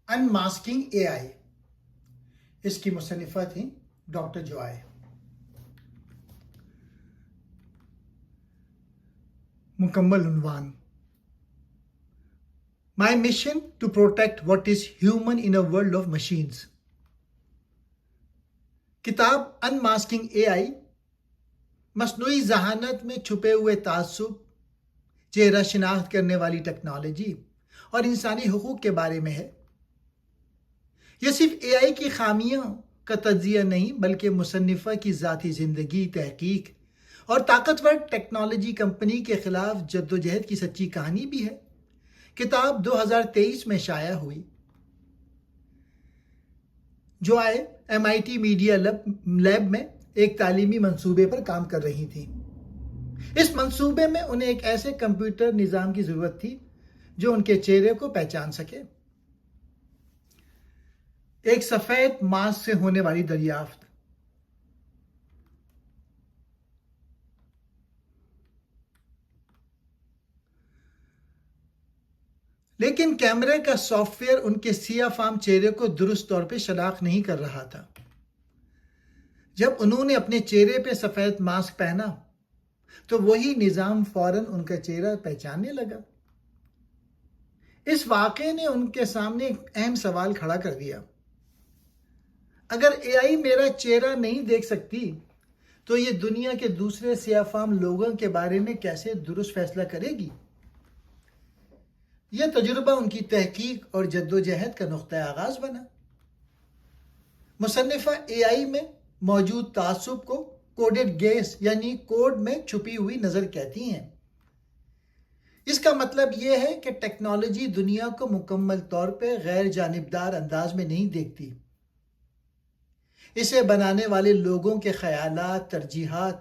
انماسکنگ اے آئی، اس کی مصنفہ تھیں doctor Joy. مکمل عنوان: my mission to protect what is human in a world of machines. کتاب انماسکنگ اے آئی مصنوعی ذہانت میں چھپے ہوئے تعصب، چہرہ شناخت کرنے والی ٹیکنالوجی اور انسانی حقوق کے بارے میں ہے۔ یہ صرف اے آئی کی خامیوں کا تجزیہ نہیں بلکہ مصنفہ کی ذاتی زندگی، تحقیق اور طاقتور ٹیکنالوجی کمپنی کے خلاف جدوجہد کی سچی کہانی بھی ہے۔ کتاب 2023 میں شائع ہوئی۔ جوائے MIT میڈیا لیب میں ایک تعلیمی منصوبے پر کام کر رہی تھیں۔ اس منصوبے میں انہیں ایک ایسے کمپیوٹر نظام کی ضرورت تھی جو ان کے چہرے کو پہچان سکے۔ ایک سفید ماسک سے ہونے والی دریافت۔ لیکن کیمرے کا سافٹ ویئر ان کے سیاہ فام چہرے کو درست طور پہ شناخت نہیں کر رہا تھا۔ جب انہوں نے اپنے چہرے پہ سفید ماسک پہنا تو وہی نظام فوراً ان کا چہرہ پہچاننے لگا۔ اس واقعے نے ان کے سامنے ایک اہم سوال کھڑا کر دیا۔ اگر اے آئی میرا چہرہ نہیں دیکھ سکتی تو یہ دنیا کے دوسرے سیاہ فام لوگوں کے بارے میں کیسے درست فیصلہ کرے گی؟ یہ تجربہ ان کی تحقیق اور جدوجہد کا نقطہ آغاز بنا۔ مصنفہ اے آئی میں موجود تعصب کو کوڈڈ گیس یعنی کوڈ میں چھپی ہوئی نظر کہتی ہیں۔ اس کا مطلب یہ ہے کہ ٹیکنالوجی دنیا کو مکمل طور پہ غیر جانبدار انداز میں نہیں دیکھتی۔ اسے بنانے والے لوگوں کے خیالات، ترجیحات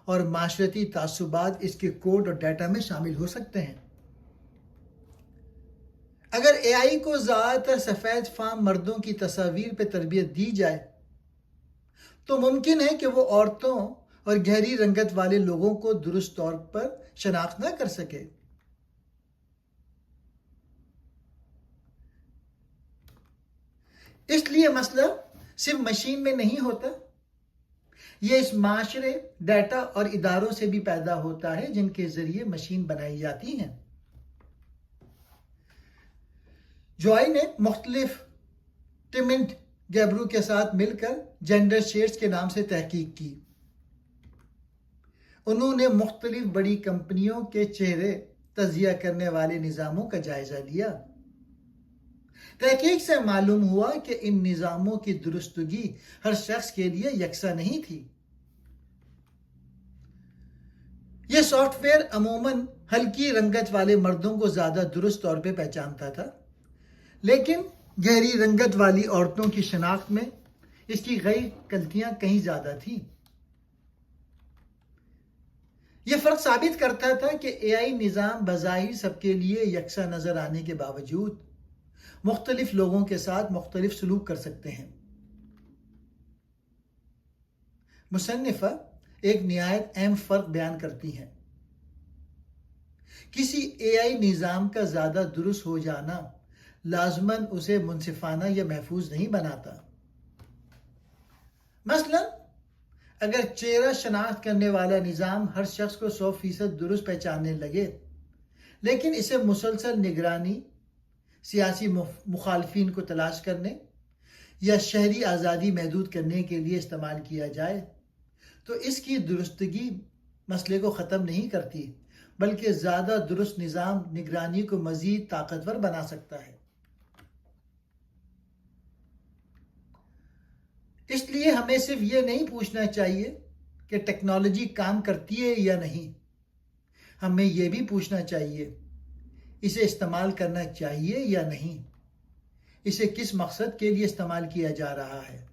اور معاشرتی تعصبات اس کے کوڈ اور ڈیٹا میں شامل ہو سکتے ہیں۔ اگر اے آئی کو زیادہ تر سفید فام مردوں کی تصاویر پہ تربیت دی جائے تو ممکن ہے کہ وہ عورتوں اور گہری رنگت والے لوگوں کو درست طور پر شناخت نہ کر سکے۔ اس لیے مسئلہ صرف مشین میں نہیں ہوتا، یہ اس معاشرے، ڈیٹا اور اداروں سے بھی پیدا ہوتا ہے جن کے ذریعے مشین بنائی جاتی ہیں۔ جوائے نے مختلف ٹیمنٹ گیبرو کے ساتھ مل کر جینڈر شیڈز کے نام سے تحقیق کی۔ انہوں نے مختلف بڑی کمپنیوں کے چہرے تجزیہ کرنے والے نظاموں کا جائزہ لیا۔ تحقیق سے معلوم ہوا کہ ان نظاموں کی درستگی ہر شخص کے لیے یکساں نہیں تھی۔ یہ سافٹ ویئر عموماً ہلکی رنگت والے مردوں کو زیادہ درست طور پہ پہچانتا تھا، لیکن گہری رنگت والی عورتوں کی شناخت میں اس کی غلطیاں کہیں زیادہ تھیں۔ یہ فرق ثابت کرتا تھا کہ اے آئی نظام بظاہر سب کے لیے یکساں نظر آنے کے باوجود مختلف لوگوں کے ساتھ مختلف سلوک کر سکتے ہیں۔ مصنفہ ایک نہایت اہم فرق بیان کرتی ہیں۔ کسی اے آئی نظام کا زیادہ درست ہو جانا لازماً اسے منصفانہ یا محفوظ نہیں بناتا۔ مثلا اگر چہرہ شناخت کرنے والا نظام ہر شخص کو 100% درست پہچاننے لگے لیکن اسے مسلسل نگرانی، سیاسی مخالفین کو تلاش کرنے یا شہری آزادی محدود کرنے کے لیے استعمال کیا جائے تو اس کی درستگی مسئلے کو ختم نہیں کرتی بلکہ زیادہ درست نظام نگرانی کو مزید طاقتور بنا سکتا ہے۔ اس لیے ہمیں صرف یہ نہیں پوچھنا چاہیے کہ ٹیکنالوجی کام کرتی ہے یا نہیں، ہمیں یہ بھی پوچھنا چاہیے اسے استعمال کرنا چاہیے یا نہیں، اسے کس مقصد کے لیے استعمال کیا جا رہا ہے،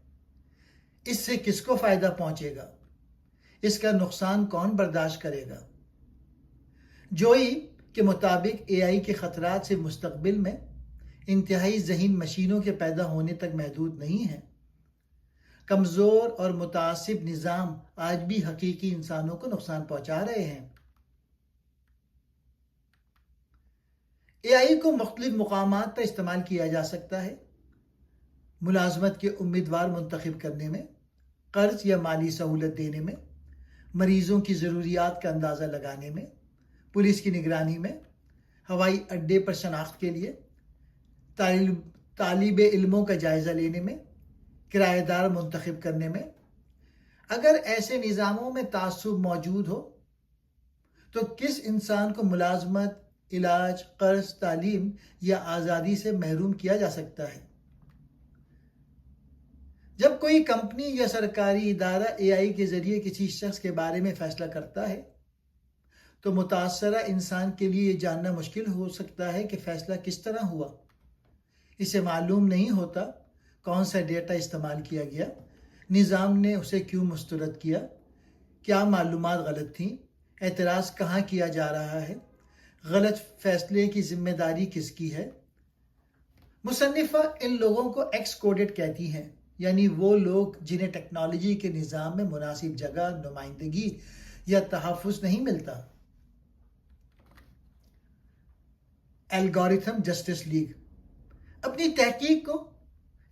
اس سے کس کو فائدہ پہنچے گا، اس کا نقصان کون برداشت کرے گا۔ جوئی کے مطابق اے آئی کے خطرات سے مستقبل میں انتہائی ذہین مشینوں کے پیدا ہونے تک محدود نہیں ہیں۔ کمزور اور متعصب نظام آج بھی حقیقی انسانوں کو نقصان پہنچا رہے ہیں۔ اے آئی کو مختلف مقامات پر استعمال کیا جا سکتا ہے، ملازمت کے امیدوار منتخب کرنے میں، قرض یا مالی سہولت دینے میں، مریضوں کی ضروریات کا اندازہ لگانے میں، پولیس کی نگرانی میں، ہوائی اڈے پر شناخت کے لیے، طالب علموں کا جائزہ لینے میں، کرایہ دار منتخب کرنے میں۔ اگر ایسے نظاموں میں تعصب موجود ہو تو کس انسان کو ملازمت، علاج، قرض، تعلیم یا آزادی سے محروم کیا جا سکتا ہے؟ جب کوئی کمپنی یا سرکاری ادارہ اے آئی کے ذریعے کسی شخص کے بارے میں فیصلہ کرتا ہے تو متاثرہ انسان کے لیے یہ جاننا مشکل ہو سکتا ہے کہ فیصلہ کس طرح ہوا۔ اسے معلوم نہیں ہوتا کون سا ڈیٹا استعمال کیا گیا، نظام نے اسے کیوں مسترد کیا، کیا معلومات غلط تھیں، اعتراض کہاں کیا جا رہا ہے، غلط فیصلے کی ذمہ داری کس کی ہے۔ مصنفہ ان لوگوں کو ایکس کوڈڈ کہتی ہیں، یعنی وہ لوگ جنہیں ٹیکنالوجی کے نظام میں مناسب جگہ، نمائندگی یا تحفظ نہیں ملتا۔ الگورتھم جسٹس لیگ اپنی تحقیق کو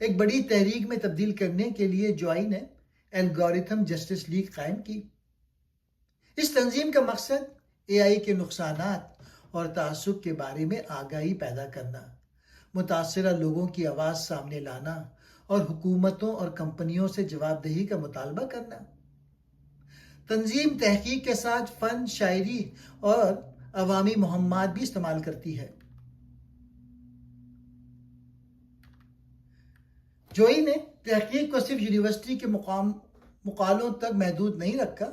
ایک بڑی تحریک میں تبدیل کرنے کے لیے جوئی نے الگورتھم جسٹس لیگ قائم کی۔ اس تنظیم کا مقصد اے آئی کے نقصانات اور تعصب کے بارے میں آگاہی پیدا کرنا، متاثرہ لوگوں کی آواز سامنے لانا اور حکومتوں اور کمپنیوں سے جواب دہی کا مطالبہ کرنا۔ تنظیم تحقیق کے ساتھ فن، شاعری اور عوامی مہمات بھی استعمال کرتی ہے۔ جوئی نے تحقیق کو صرف یونیورسٹی کے مقالوں تک محدود نہیں رکھا،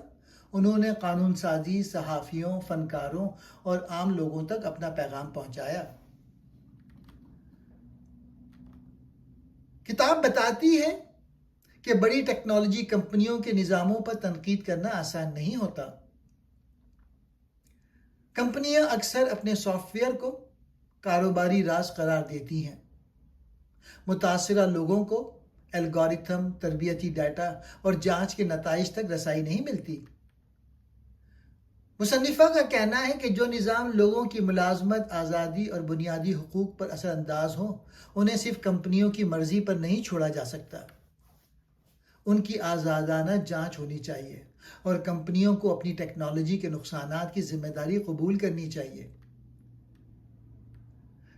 انہوں نے قانون سازی، صحافیوں، فنکاروں اور عام لوگوں تک اپنا پیغام پہنچایا۔ کتاب بتاتی ہے کہ بڑی ٹیکنالوجی کمپنیوں کے نظاموں پر تنقید کرنا آسان نہیں ہوتا۔ کمپنیاں اکثر اپنے سافٹ ویئر کو کاروباری راز قرار دیتی ہیں۔ متاثرہ لوگوں کو الگورتھم، تربیتی ڈیٹا اور جانچ کے نتائج تک رسائی نہیں ملتی۔ مصنفہ کا کہنا ہے کہ جو نظام لوگوں کی ملازمت، آزادی اور بنیادی حقوق پر اثر انداز ہوں، انہیں صرف کمپنیوں کی مرضی پر نہیں چھوڑا جا سکتا۔ ان کی آزادانہ جانچ ہونی چاہیے اور کمپنیوں کو اپنی ٹیکنالوجی کے نقصانات کی ذمہ داری قبول کرنی چاہیے۔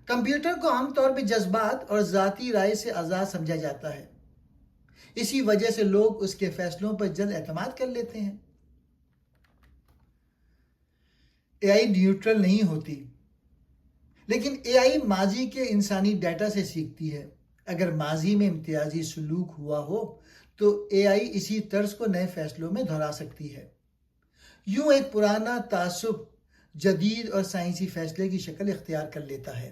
کمپیوٹر کو عام طور پہ جذبات اور ذاتی رائے سے آزاد سمجھا جاتا ہے، اسی وجہ سے لوگ اس کے فیصلوں پر جلد اعتماد کر لیتے ہیں۔ اے آئی نیوٹرل نہیں ہوتی، لیکن اے آئی ماضی کے انسانی ڈیٹا سے سیکھتی ہے۔ اگر ماضی میں امتیازی سلوک ہوا ہو تو اے آئی اسی طرز کو نئے فیصلوں میں دہرا سکتی ہے۔ یوں ایک پرانا تعصب جدید اور سائنسی فیصلے کی شکل اختیار کر لیتا ہے۔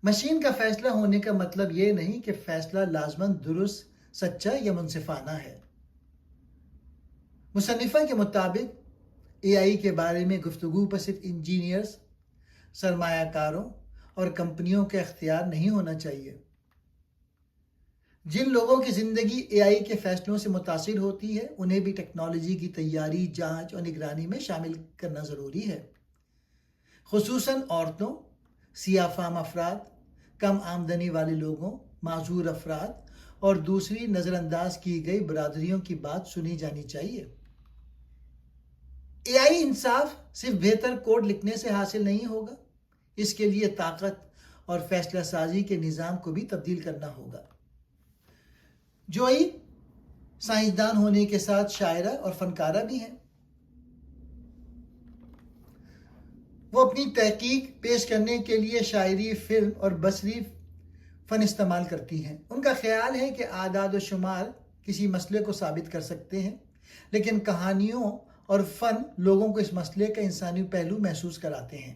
مشین کا فیصلہ ہونے کا مطلب یہ نہیں کہ فیصلہ لازماً درست، سچا یا منصفانہ ہے۔ مصنفہ کے مطابق اے آئی کے بارے میں گفتگو پر صرف انجینئرز، سرمایہ کاروں اور کمپنیوں کا اختیار نہیں ہونا چاہیے۔ جن لوگوں کی زندگی اے آئی کے فیصلوں سے متاثر ہوتی ہے، انہیں بھی ٹیکنالوجی کی تیاری، جانچ اور نگرانی میں شامل کرنا ضروری ہے۔ خصوصاً عورتوں، سیاہ فام افراد، کم آمدنی والے لوگوں، معذور افراد اور دوسری نظر انداز کی گئی برادریوں کی بات سنی جانی چاہیے۔ اے آئی انصاف صرف بہتر کوڈ لکھنے سے حاصل نہیں ہوگا، اس کے لیے طاقت اور فیصلہ سازی کے نظام کو بھی تبدیل کرنا ہوگا۔ جوئی سائنسدان ہونے کے ساتھ شاعرہ اور فنکارہ بھی ہیں۔ وہ اپنی تحقیق پیش کرنے کے لیے شاعری، فلم اور بصری فن استعمال کرتی ہیں۔ ان کا خیال ہے کہ اعداد و شمار کسی مسئلے کو ثابت کر سکتے ہیں، لیکن کہانیوں اور فن لوگوں کو اس مسئلے کا انسانی پہلو محسوس کراتے ہیں۔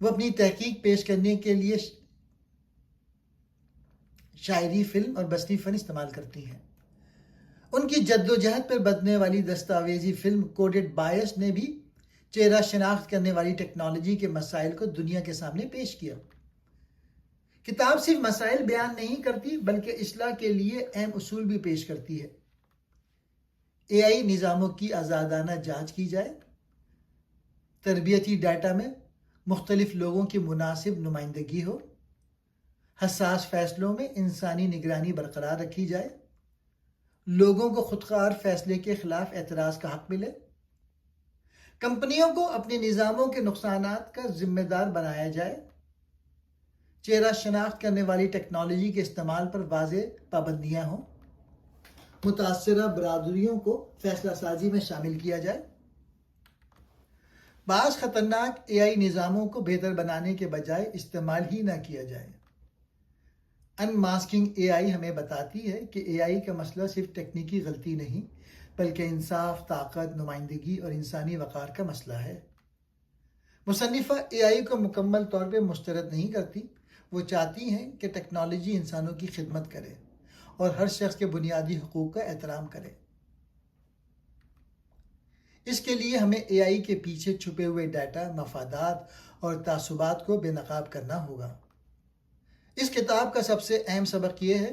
وہ اپنی تحقیق پیش کرنے کے لیے شاعری، فلم اور بصری فن استعمال کرتی ہیں۔ ان کی جد و جہد پر بننے والی دستاویزی فلم کوڈڈ بائس نے بھی چہرہ شناخت کرنے والی ٹیکنالوجی کے مسائل کو دنیا کے سامنے پیش کیا۔ کتاب صرف مسائل بیان نہیں کرتی بلکہ اصلاح کے لیے اہم اصول بھی پیش کرتی ہے۔ اے آئی نظاموں کی آزادانہ جانچ کی جائے، تربیتی ڈیٹا میں مختلف لوگوں کی مناسب نمائندگی ہو، حساس فیصلوں میں انسانی نگرانی برقرار رکھی جائے، لوگوں کو خودکار فیصلے کے خلاف اعتراض کا حق ملے، کمپنیوں کو اپنے نظاموں کے نقصانات کا ذمہ دار بنایا جائے، چہرہ شناخت کرنے والی ٹیکنالوجی کے استعمال پر واضح پابندیاں ہوں، متاثرہ برادریوں کو فیصلہ سازی میں شامل کیا جائے، بعض خطرناک AI نظاموں کو بہتر بنانے کے بجائے استعمال ہی نہ کیا جائے۔ ان ماسکنگ AI ہمیں بتاتی ہے کہ AI کا مسئلہ صرف تکنیکی غلطی نہیں بلکہ انصاف، طاقت، نمائندگی اور انسانی وقار کا مسئلہ ہے۔ مصنفہ AI کو مکمل طور پہ مسترد نہیں کرتی، وہ چاہتی ہیں کہ ٹیکنالوجی انسانوں کی خدمت کرے اور ہر شخص کے بنیادی حقوق کا احترام کرے۔ اس کے لیے ہمیں AI کے پیچھے چھپے ہوئے ڈیٹا، مفادات اور تعصبات کو بے نقاب کرنا ہوگا۔ اس کتاب کا سب سے اہم سبق یہ ہے،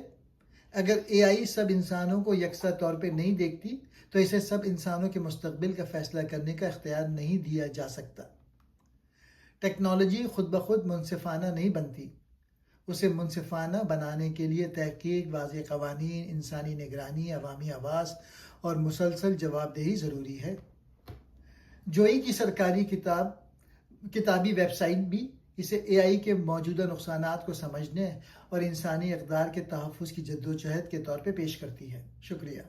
اگر AI سب انسانوں کو یکساں طور پہ نہیں دیکھتی تو اسے سب انسانوں کے مستقبل کا فیصلہ کرنے کا اختیار نہیں دیا جا سکتا۔ ٹیکنالوجی خود بخود منصفانہ نہیں بنتی، اسے منصفانہ بنانے کے لیے تحقیق، واضح قوانین، انسانی نگرانی، عوامی آواز اور مسلسل جواب دہی ضروری ہے۔ جوئی کی سرکاری کتابی ویب سائٹ بھی اسے AI کے موجودہ نقصانات کو سمجھنے اور انسانی اقدار کے تحفظ کی جدوجہد کے طور پہ پیش کرتی ہے۔ شکریہ۔